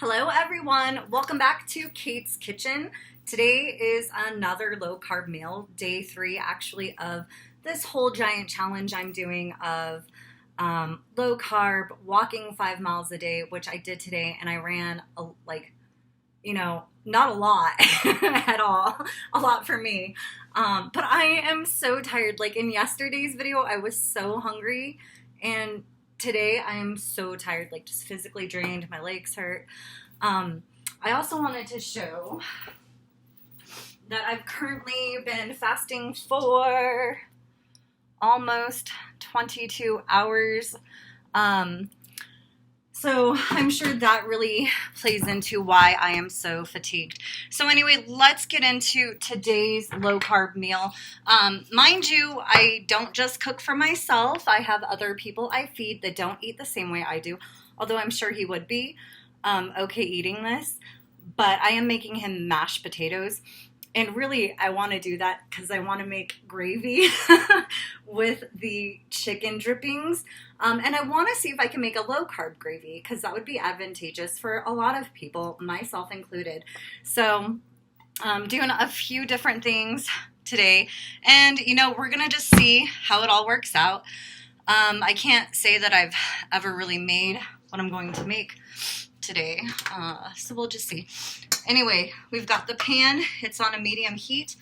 Hello everyone, welcome back to Kate's Kitchen. Today is another low carb meal, day 3 actually of this whole giant challenge I'm doing of low carb, walking 5 miles a day, which I did today, and I ran not a lot at all, a lot for me. But I am so tired. Like in yesterday's video, I was so hungry, and today I am so tired, like just physically drained. My legs hurt. I also wanted to show that I've currently been fasting for almost 22 hours. So I'm sure that really plays into why I am so fatigued. So anyway, let's get into today's low carb meal. Mind you, I don't just cook for myself. I have other people I feed that don't eat the same way I do, although I'm sure he would be okay eating this. But I am making him mashed potatoes. And really, I want to do that because I want to make gravy with the chicken drippings. And I want to see if I can make a low-carb gravy because that would be advantageous for a lot of people, myself included. So I'm doing a few different things today. And, we're going to just see how it all works out. I can't say that I've ever really made what I'm going to make today. So we'll just see. Anyway, we've got the pan. It's on a medium heat.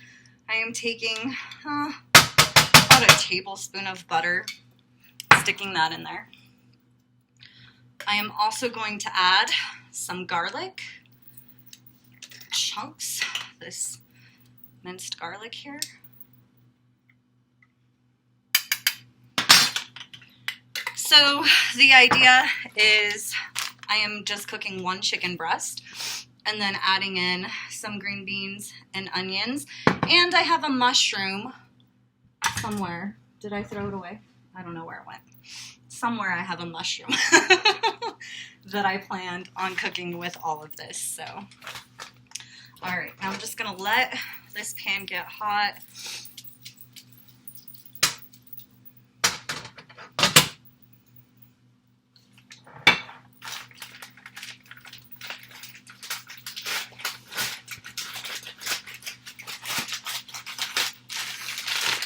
I am taking about a tablespoon of butter, sticking that in there. I am also going to add some garlic chunks, this minced garlic here. So the idea is I am just cooking one chicken breast and then adding in some green beans and onions. And I have a mushroom somewhere. Did I throw it away? I don't know where it went. Somewhere I have a mushroom that I planned on cooking with all of this. So, all right, now I'm just gonna let this pan get hot.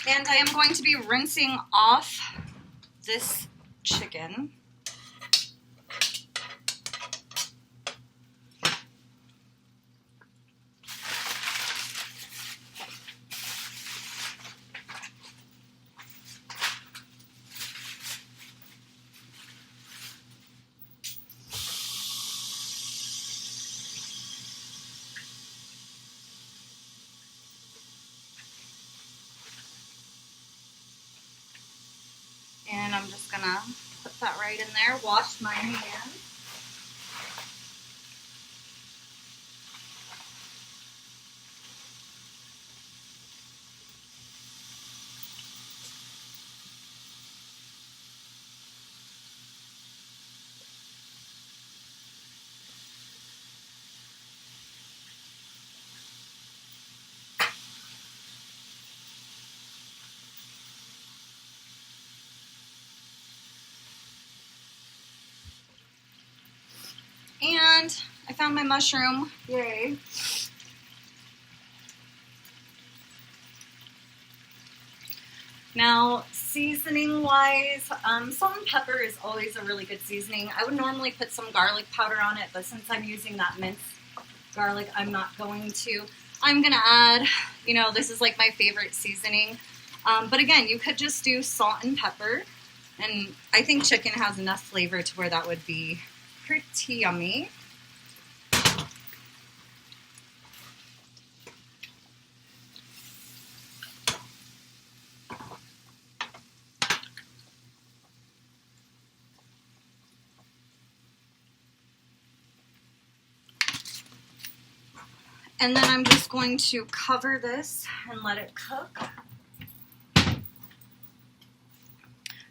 And I am going to be rinsing off this chicken. And I'm just gonna put that right in there, wash my hands. And I found my mushroom. Yay. Now, seasoning-wise, salt and pepper is always a really good seasoning. I would normally put some garlic powder on it, but since I'm using that minced garlic, I'm not going to. I'm going to add, this is like my favorite seasoning. But again, you could just do salt and pepper. And I think chicken has enough flavor to where that would be pretty yummy. And then I'm just going to cover this and let it cook.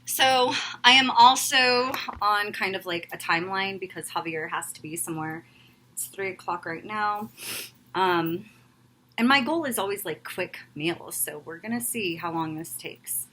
So I am also on kind of like a timeline because Javier has to be somewhere. It's 3 o'clock right now. And my goal is always like quick meals. So we're going to see how long this takes.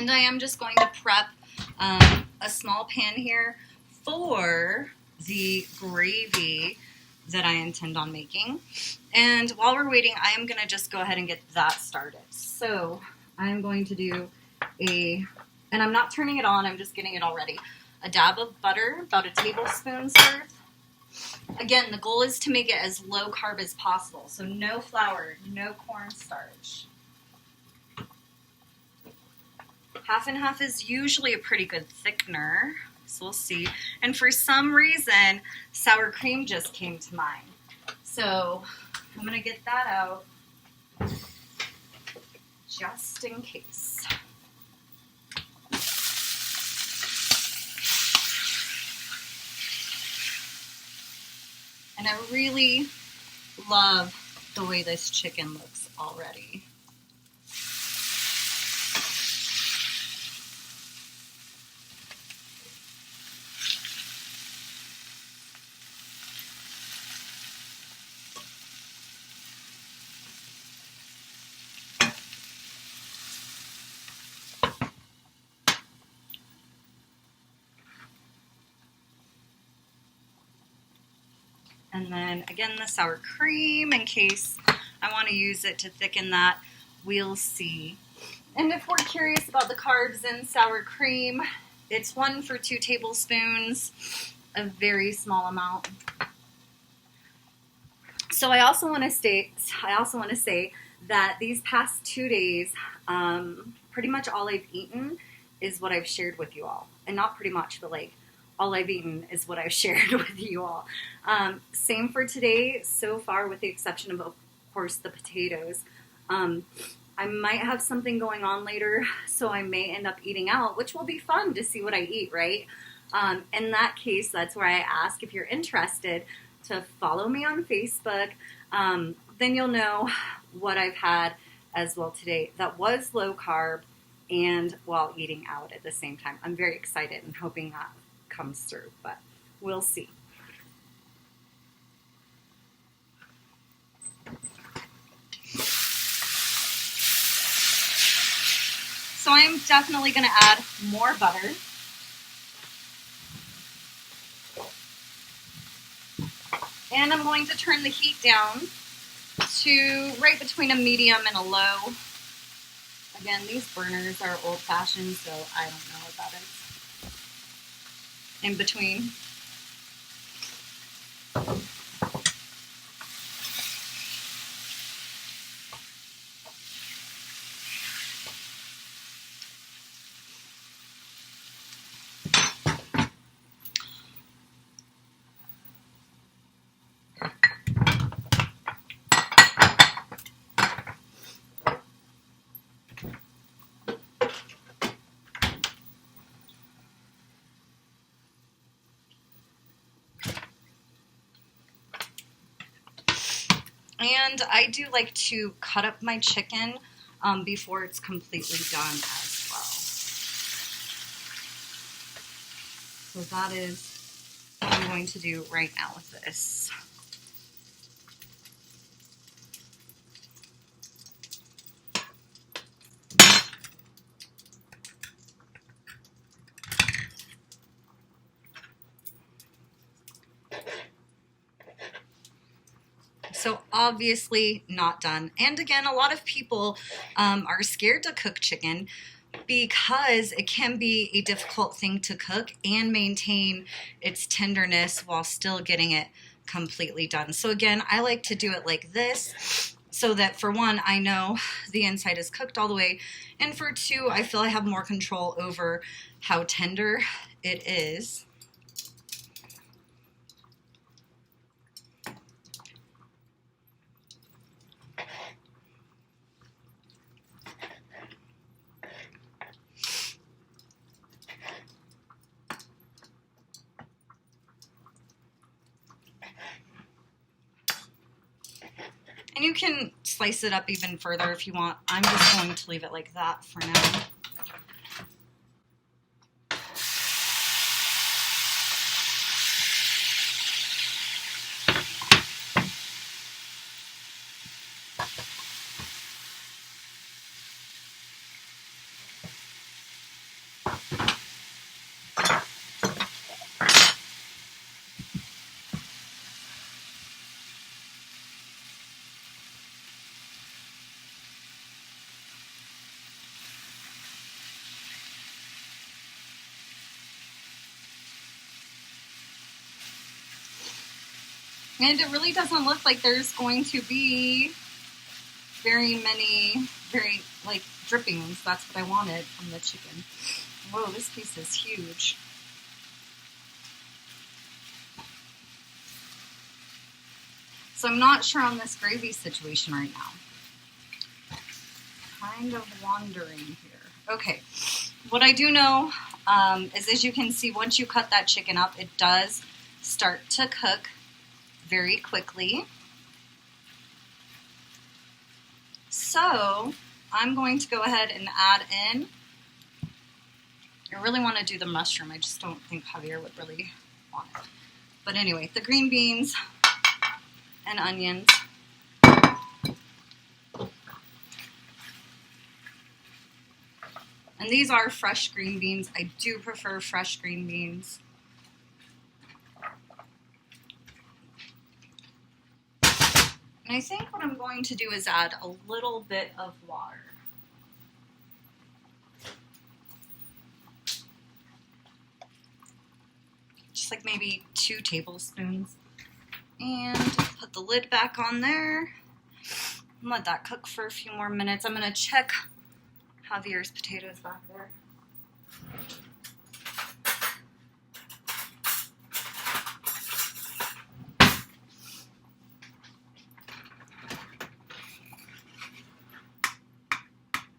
And I am just going to prep a small pan here for the gravy that I intend on making. And while we're waiting, I am going to just go ahead and get that started. So I'm going to do and I'm not turning it on, I'm just getting it all ready. A dab of butter, about a tablespoon's worth. Again, the goal is to make it as low carb as possible. So no flour, no cornstarch. Half and half is usually a pretty good thickener, so we'll see. And for some reason, sour cream just came to mind. So I'm gonna get that out just in case. And I really love the way this chicken looks already. And then again, the sour cream in case I want to use it to thicken that. We'll see. And if we're curious about the carbs in sour cream, it's 1 for 2 tablespoons, a very small amount. So I also want to say that these past 2 days, pretty much all I've eaten is what I've shared with you all. And not pretty much, but like all I've eaten is what I've shared with you all. Same for today so far, with the exception of course, the potatoes. I might have something going on later, so I may end up eating out, which will be fun to see what I eat, right? In that case, that's where I ask if you're interested to follow me on Facebook. Then you'll know what I've had as well today that was low carb and while eating out at the same time. I'm very excited and hoping that comes through, but we'll see. So I'm definitely going to add more butter. And I'm going to turn the heat down to right between a medium and a low. Again, these burners are old-fashioned, so I don't know what that is. In between. And I do like to cut up my chicken before it's completely done as well. So that is what I'm going to do right now with this. So obviously not done. And again, a lot of people are scared to cook chicken because it can be a difficult thing to cook and maintain its tenderness while still getting it completely done. So again, I like to do it like this so that for one, I know the inside is cooked all the way. And for two, I feel I have more control over how tender it is. And you can slice it up even further if you want. I'm just going to leave it like that for now. And it really doesn't look like there's going to be very many, like drippings. That's what I wanted from the chicken. Whoa, this piece is huge. So I'm not sure on this gravy situation right now. Kind of wandering here. Okay, what I do know is, as you can see, once you cut that chicken up, it does start to cook very quickly. So I'm going to go ahead and add in, I really want to do the mushroom, I just don't think Javier would really want it. But anyway, the green beans and onions. And these are fresh green beans. I do prefer fresh green beans. And I think what I'm going to do is add a little bit of water. Just like maybe 2 tablespoons. And put the lid back on there. And let that cook for a few more minutes. I'm going to check Javier's potatoes back there.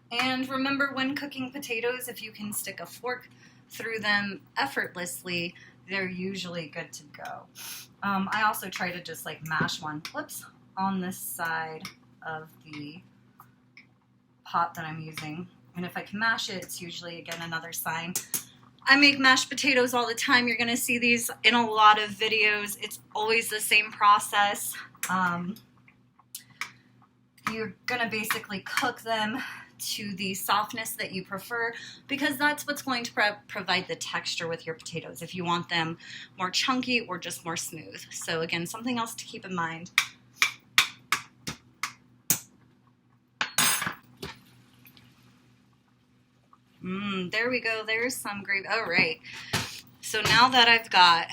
And remember, when cooking potatoes, if you can stick a fork through them effortlessly, they're usually good to go. I also try to just like mash one, on this side of the pot that I'm using. And if I can mash it, it's usually, again, another sign. I make mashed potatoes all the time. You're going to see these in a lot of videos. It's always the same process. You're going to basically cook them to the softness that you prefer, because that's what's going to provide the texture with your potatoes, if you want them more chunky or just more smooth. So again, something else to keep in mind. There we go. There's some gravy. All right. So now that I've got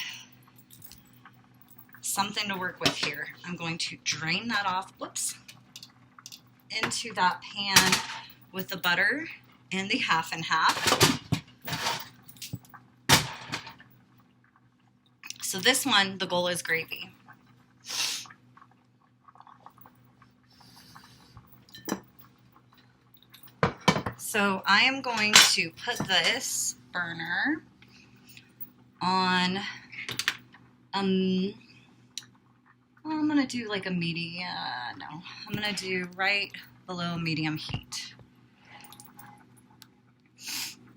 something to work with here, I'm going to drain that off, into that pan with the butter and the half and half. So this one, the goal is gravy. So I am going to put this burner on, I'm going to do like a medium, I'm going to do right below medium heat.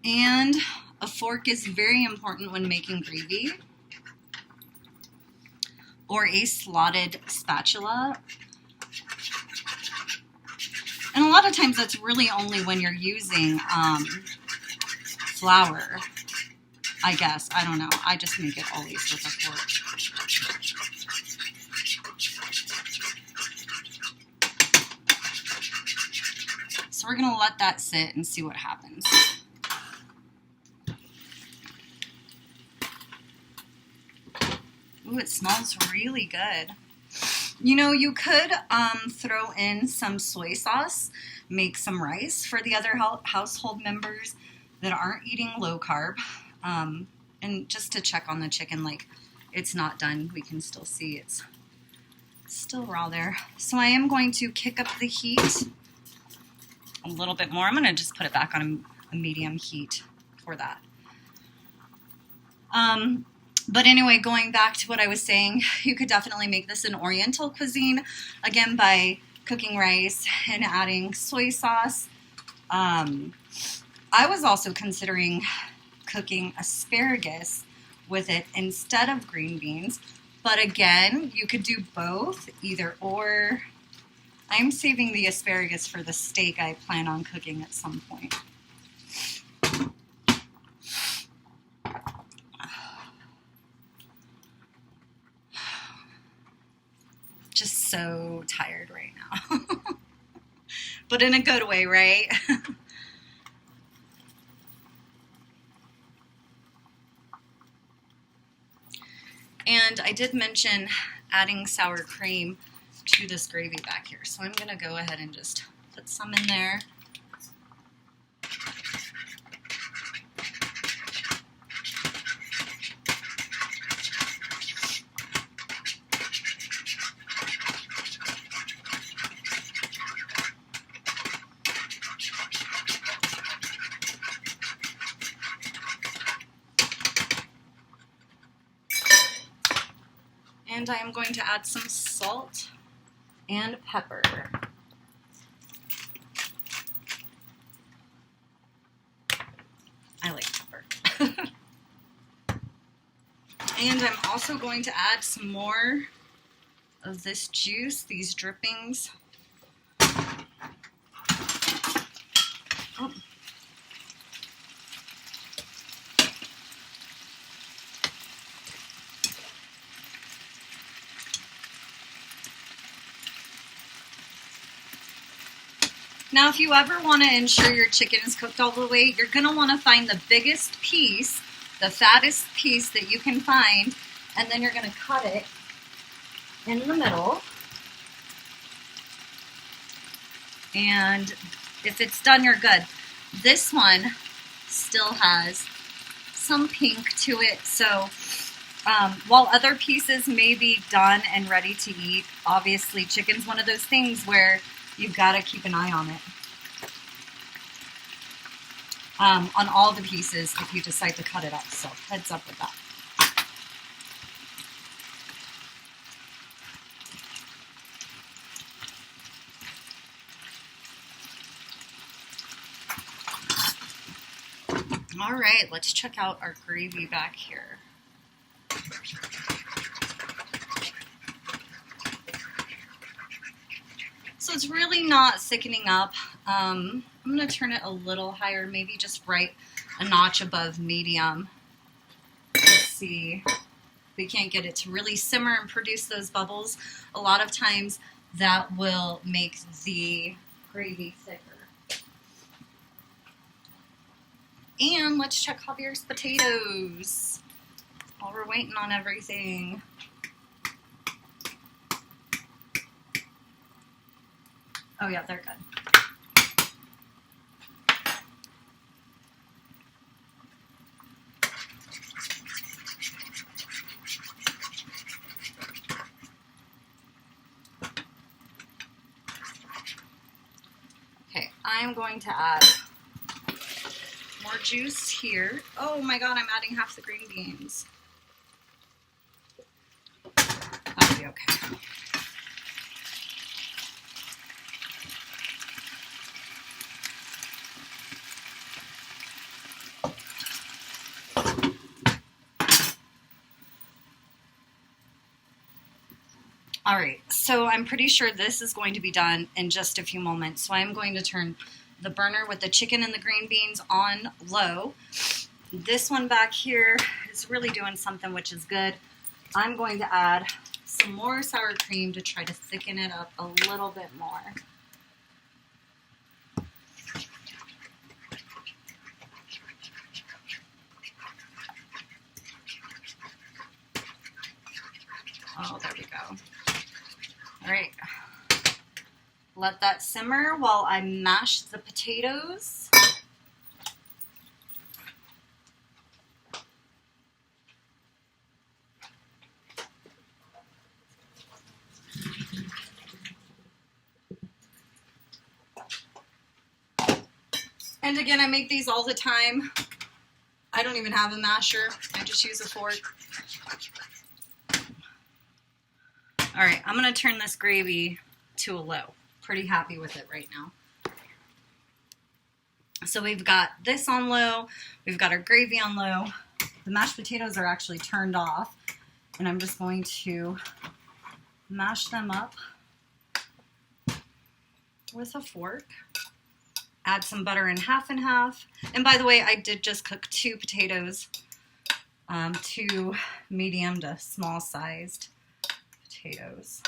And a fork is very important when making gravy, or a slotted spatula. And a lot of times that's really only when you're using flour, I guess. I don't know. I just make it always with a fork. So we're going to let that sit and see what happens. Ooh, it smells really good. You know, you could throw in some soy sauce, make some rice for the other household members that aren't eating low carb. And just to check on the chicken, like it's not done. We can still see it's still raw there. So I am going to kick up the heat a little bit more. I'm going to just put it back on a medium heat for that. But anyway, going back to what I was saying, you could definitely make this an Oriental cuisine, again, by cooking rice and adding soy sauce. I was also considering cooking asparagus with it instead of green beans. But again, you could do both, either or. I'm saving the asparagus for the steak I plan on cooking at some point. Just so tired right now. But in a good way, right? And I did mention adding sour cream to this gravy back here. So I'm going to go ahead and just put some in there. And I am going to add some salt and pepper. I like pepper. And I'm also going to add some more of this juice, these drippings. Oh. Now, if you ever want to ensure your chicken is cooked all the way, you're going to want to find the biggest piece, the fattest piece that you can find, and then you're going to cut it in the middle. And if it's done, you're good. This one still has some pink to it, so while other pieces may be done and ready to eat, obviously chicken's one of those things where you've got to keep an eye on it. On all the pieces if you decide to cut it up, so heads up with that. All right, let's check out our gravy back here. So it's really not thickening up. I'm going to turn it a little higher, maybe just right a notch above medium. Let's see if we can't get it to really simmer and produce those bubbles. A lot of times that will make the gravy thicker. And let's check Javier's potatoes while we're waiting on everything. Oh yeah, they're good. Okay, I'm going to add more juice here. Oh my god, I'm adding half the green beans. That'll be okay. All right, so I'm pretty sure this is going to be done in just a few moments. So I'm going to turn the burner with the chicken and the green beans on low. This one back here is really doing something which is good. I'm going to add some more sour cream to try to thicken it up a little bit more. Oh, there we go. All right, let that simmer while I mash the potatoes. And again, I make these all the time. I don't even have a masher. I just use a fork. All right, I'm going to turn this gravy to a low. Pretty happy with it right now. So we've got this on low. We've got our gravy on low. The mashed potatoes are actually turned off. And I'm just going to mash them up with a fork. Add some butter in half and half. And by the way, I did just cook 2 potatoes, 2 medium to small sized potatoes.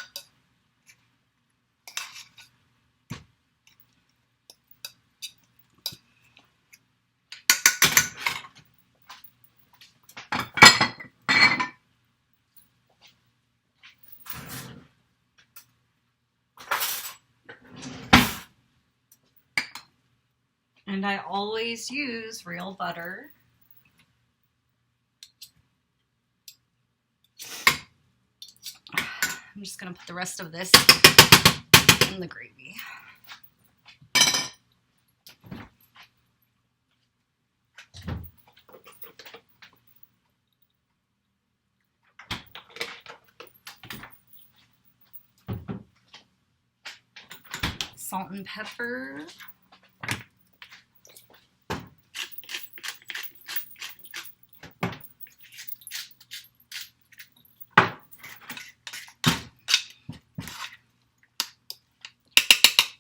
And I always use real butter. I'm just gonna put the rest of this in the gravy. Salt and pepper.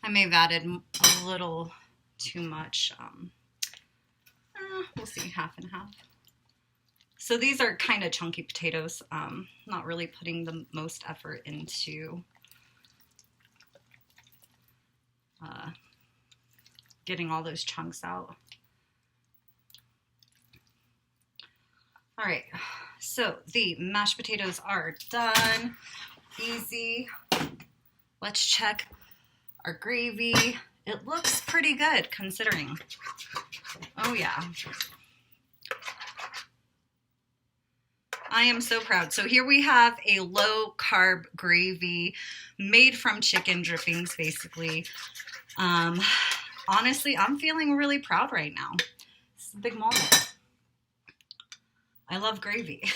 I may have added a little too much. We'll see, half and half. So these are kind of chunky potatoes. Not really putting the most effort into getting all those chunks out. All right, so the mashed potatoes are done. Easy. Let's check our gravy. It looks pretty good considering. Oh yeah. I am so proud. So here we have a low carb gravy made from chicken drippings, basically. Honestly, I'm feeling really proud right now. It's a big moment. I love gravy.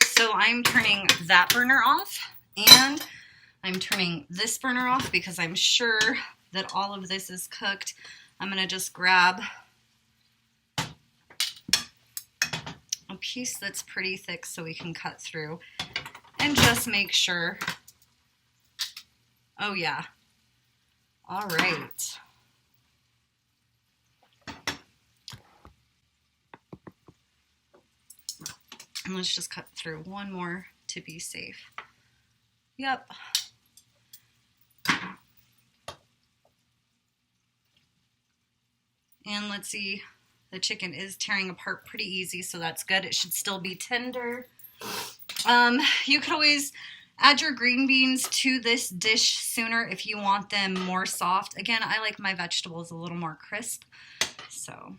So I'm turning that burner off, and I'm turning this burner off because I'm sure that all of this is cooked. I'm gonna just grab a piece that's pretty thick so we can cut through and just make sure. Oh yeah. All right. And let's just cut through one more to be safe. Yep. And let's see, the chicken is tearing apart pretty easy, so that's good. It should still be tender. You could always add your green beans to this dish sooner if you want them more soft. Again, I like my vegetables a little more crisp, so.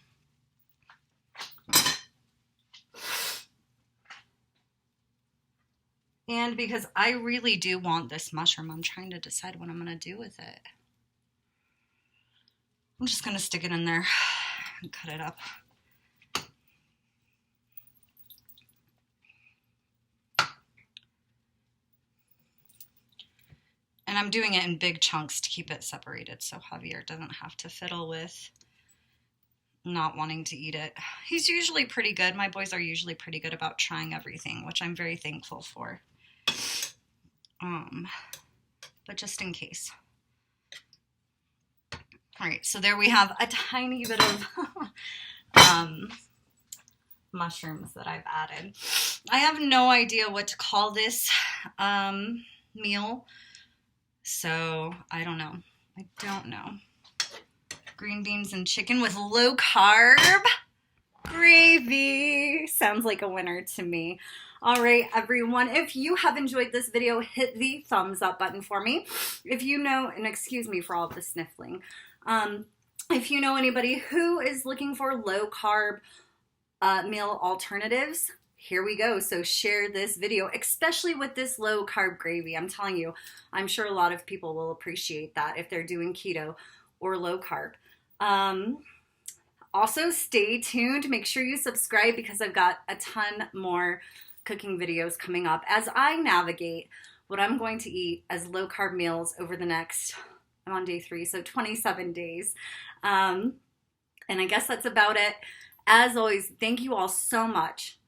And because I really do want this mushroom, I'm trying to decide what I'm gonna do with it. I'm just gonna stick it in there and cut it up. And I'm doing it in big chunks to keep it separated so Javier doesn't have to fiddle with not wanting to eat it. He's usually pretty good. My boys are usually pretty good about trying everything, which I'm very thankful for. But just in case. All right, so there we have a tiny bit of mushrooms that I've added. I have no idea what to call this meal, so I don't know. I don't know. Green beans and chicken with low carb gravy. Sounds like a winner to me. All right, everyone, if you have enjoyed this video, hit the thumbs up button for me. If you know, and excuse me for all of the sniffling, if you know anybody who is looking for low carb meal alternatives, here we go. So share this video, especially with this low carb gravy. I'm telling you, I'm sure a lot of people will appreciate that if they're doing keto or low carb. Also, stay tuned. Make sure you subscribe because I've got a ton more cooking videos coming up as I navigate what I'm going to eat as low carb meals over the next, I'm on day 3, so 27 days. And I guess that's about it. As always, thank you all so much